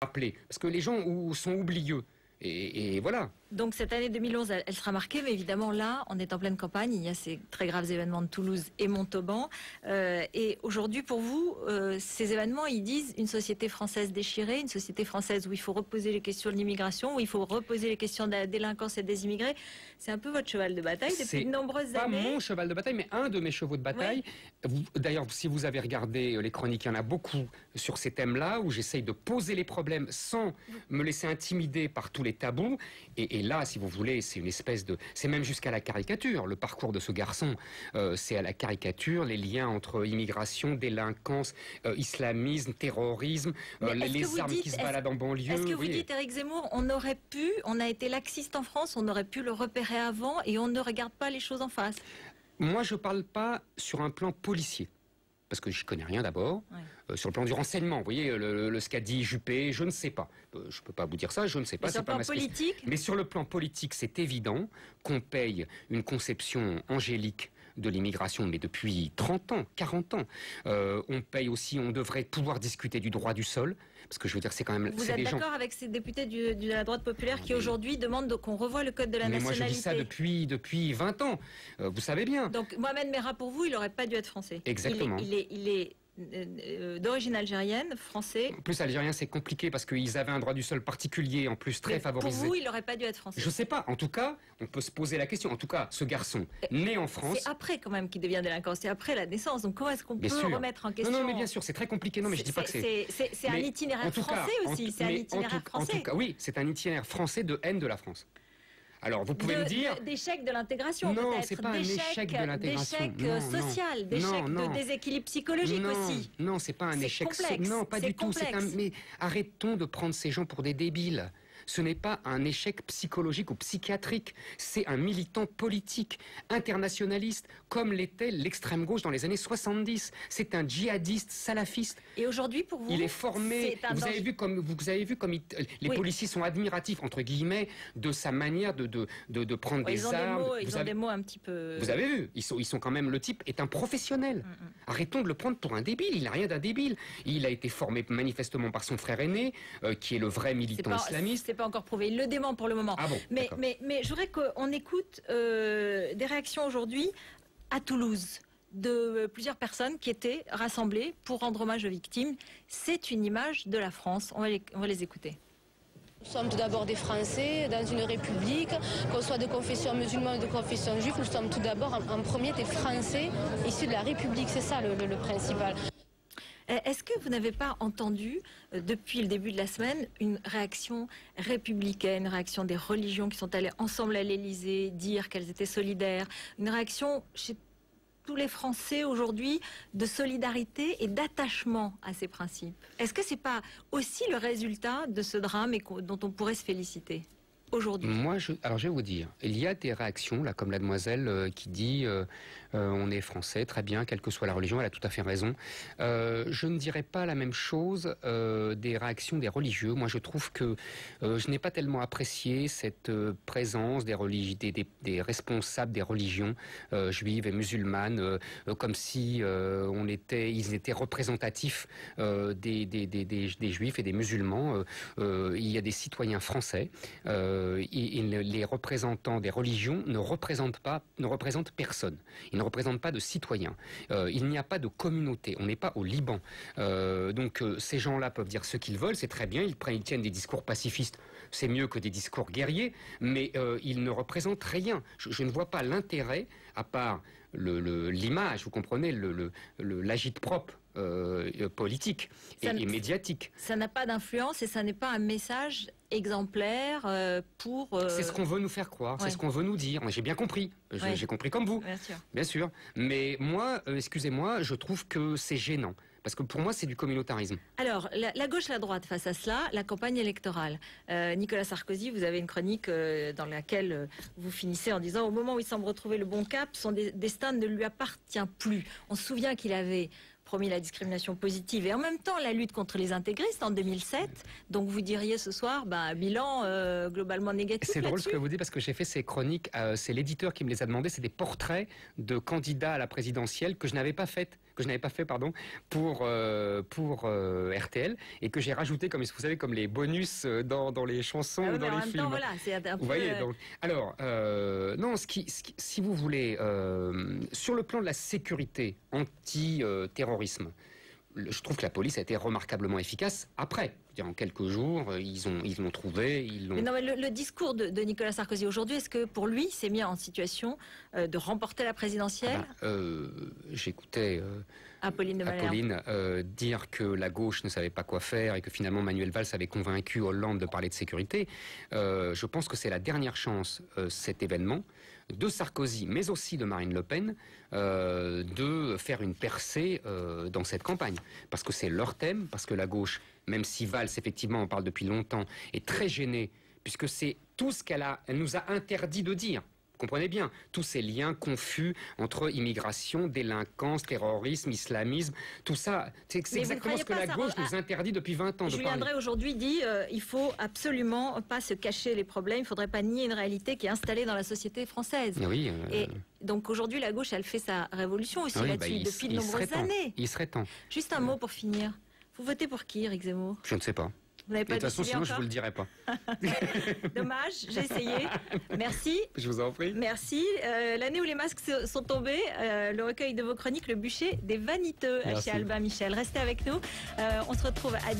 rappeler, parce que les gens sont oublieux. Et voilà. Donc cette année 2011, elle sera marquée, mais évidemment là, on est en pleine campagne, il y a ces très graves événements de Toulouse et Montauban. Et aujourd'hui, pour vous, ces événements, ils disent une société française déchirée, une société française où il faut reposer les questions de l'immigration, où il faut reposer les questions de la délinquance et des immigrés. C'est un peu votre cheval de bataille depuis de nombreuses années. C'est pas mon cheval de bataille, mais un de mes chevaux de bataille. Oui. D'ailleurs, si vous avez regardé les chroniques, il y en a beaucoup sur ces thèmes-là, où j'essaye de poser les problèmes sans me laisser intimider par tous les tabous. Et là, si vous voulez, c'est une espèce de... C'est même jusqu'à la caricature. Le parcours de ce garçon, c'est à la caricature, les liens entre immigration, délinquance, islamisme, terrorisme, les armes qui se baladent en banlieue. Est-ce que vous dites, Éric Zemmour, on a été laxiste en France, on aurait pu le repérer avant et on ne regarde pas les choses en face? Moi, je ne parle pas sur un plan policier. Parce que je connais rien d'abord. Ouais. Sur le plan du renseignement, vous voyez, ce qu'a dit Juppé, je ne sais pas. Je ne peux pas vous dire ça, je ne sais pas. Mais sur le plan politique ? Mais sur le plan politique, c'est évident qu'on paye une conception angélique de l'immigration, mais depuis 30 ans, 40 ans. On paye aussi, on devrait pouvoir discuter du droit du sol, parce que je veux dire, c'est quand même... Vous êtes d'accord avec ces députés de la droite populaire qui aujourd'hui demandent qu'on revoie le code de la nationalité? Mais moi, je dis ça depuis 20 ans. Vous savez bien. Donc, Mohamed Merah, pour vous, il n'aurait pas dû être français. Exactement. Il est d'origine algérienne, français. En plus, algérien, c'est compliqué parce qu'ils avaient un droit du sol particulier, en plus très favorisé. Pour vous, il n'aurait pas dû être français. Je ne sais pas. En tout cas, on peut se poser la question. En tout cas, ce garçon, né en France... C'est après quand même qu'il devient délinquant. C'est après la naissance. Donc comment est-ce qu'on peut remettre en question? Non, mais bien sûr, c'est très compliqué. Non, mais je dis pas que c'est... C'est un itinéraire français aussi. C'est un itinéraire français. En tout cas, oui, c'est un itinéraire français de haine de la France. Alors, vous pouvez me dire... D'échec de l'intégration, peut-être. Non, c'est pas un échec de l'intégration. D'échec social, d'échec de déséquilibre psychologique aussi. Non, c'est pas un échec... Non, pas du tout. Mais arrêtons de prendre ces gens pour des débiles. Ce n'est pas un échec psychologique ou psychiatrique, c'est un militant politique, internationaliste, comme l'était l'extrême gauche dans les années 70. C'est un djihadiste salafiste. Et aujourd'hui, pour vous, il est formé. Vous avez vu comme les policiers sont admiratifs entre guillemets de sa manière de prendre des armes. Ils ont des mots un petit peu. Vous avez vu, ils sont quand même, le type est un professionnel. Arrêtons de le prendre pour un débile. Il n'a rien d'un débile. Il a été formé manifestement par son frère aîné, qui est le vrai militant islamiste. C'est pas encore prouvé. Il le dément pour le moment. Ah bon, mais je voudrais qu'on écoute des réactions aujourd'hui à Toulouse de plusieurs personnes qui étaient rassemblées pour rendre hommage aux victimes. C'est une image de la France. On va les écouter. Nous sommes tout d'abord des Français dans une république, qu'on soit de confession musulmane ou de confession juive, nous sommes tout d'abord en premier des Français issus de la République. C'est ça le principal. Est-ce que vous n'avez pas entendu, depuis le début de la semaine, une réaction républicaine, une réaction des religions qui sont allées ensemble à l'Élysée, dire qu'elles étaient solidaires, une réaction chez tous les Français aujourd'hui de solidarité et d'attachement à ces principes? Est-ce que c'est pas aussi le résultat de ce drame et dont on pourrait se féliciter aujourd'hui? Alors je vais vous dire, il y a des réactions, là, comme la demoiselle qui dit on est français, très bien, quelle que soit la religion, elle a tout à fait raison. Je ne dirais pas la même chose des réactions des religieux. Moi, je trouve que je n'ai pas tellement apprécié cette présence des responsables des religions juives et musulmanes, comme si ils étaient représentatifs des juifs et des musulmans. Il y a des citoyens français. Les représentants des religions ne représentent personne. Ils ne représentent pas de citoyens. Il n'y a pas de communauté. On n'est pas au Liban. Donc ces gens-là peuvent dire ce qu'ils veulent, c'est très bien. Ils tiennent des discours pacifistes. C'est mieux que des discours guerriers, mais ils ne représentent rien. Je ne vois pas l'intérêt, à part l'image, vous comprenez, l'agite-propre politique et médiatique. Ça n'a pas d'influence et ça n'est pas un message exemplaire pour... C'est ce qu'on veut nous faire croire, c'est ce qu'on veut nous dire. J'ai bien compris, j'ai compris comme vous. Bien sûr. Mais moi, excusez-moi, je trouve que c'est gênant. Parce que pour moi, c'est du communautarisme. Alors, la gauche, la droite, face à cela, la campagne électorale. Nicolas Sarkozy, vous avez une chronique dans laquelle vous finissez en disant « Au moment où il semble retrouver le bon cap, son destin ne lui appartient plus ». On se souvient qu'il avait promis la discrimination positive et en même temps la lutte contre les intégristes en 2007. Donc vous diriez ce soir, bilan globalement négatif. C'est drôle ce que vous dites parce que j'ai fait ces chroniques, c'est l'éditeur qui me les a demandé, c'est des portraits de candidats à la présidentielle que je n'avais pas faites, que je n'avais pas fait, pardon, pour RTL et que j'ai rajouté, comme vous savez, comme les bonus dans les chansons ou dans les films. Temps, voilà, c'est un peu... Vous voyez, donc, alors, non, si vous voulez, sur le plan de la sécurité anti-terrorisme, je trouve que la police a été remarquablement efficace après. En quelques jours, ils l'ont trouvé. Mais non, mais le discours de Nicolas Sarkozy aujourd'hui, est-ce que pour lui, c'est mis en situation de remporter la présidentielle? J'écoutais Apolline dire que la gauche ne savait pas quoi faire et que finalement Manuel Valls avait convaincu Hollande de parler de sécurité. Je pense que c'est la dernière chance, cet événement, de Sarkozy, mais aussi de Marine Le Pen, de faire une percée dans cette campagne. Parce que c'est leur thème, parce que la gauche, même si Valls, effectivement, on parle depuis longtemps, est très gênée, puisque c'est tout ce qu'elle nous a interdit de dire. Vous comprenez bien, tous ces liens confus entre immigration, délinquance, terrorisme, islamisme, tout ça, c'est exactement ce que la gauche nous interdit depuis 20 ans de parler. Julien Drey aujourd'hui dit il faut absolument pas se cacher les problèmes, il ne faudrait pas nier une réalité qui est installée dans la société française. Oui, et donc aujourd'hui, la gauche, elle fait sa révolution aussi là-dessus depuis de nombreuses années. Il serait temps. Juste un mot pour finir. Vous votez pour qui, Éric Zemmour? Je ne sais pas. Vous n'avez pas de toute façon, sinon encore? je ne vous le dirai pas. Dommage, j'ai essayé. Merci. Je vous en prie. Merci. L'année où les masques sont tombés, le recueil de vos chroniques, Le bûcher des vaniteux, chez Albin Michel. Restez avec nous. On se retrouve à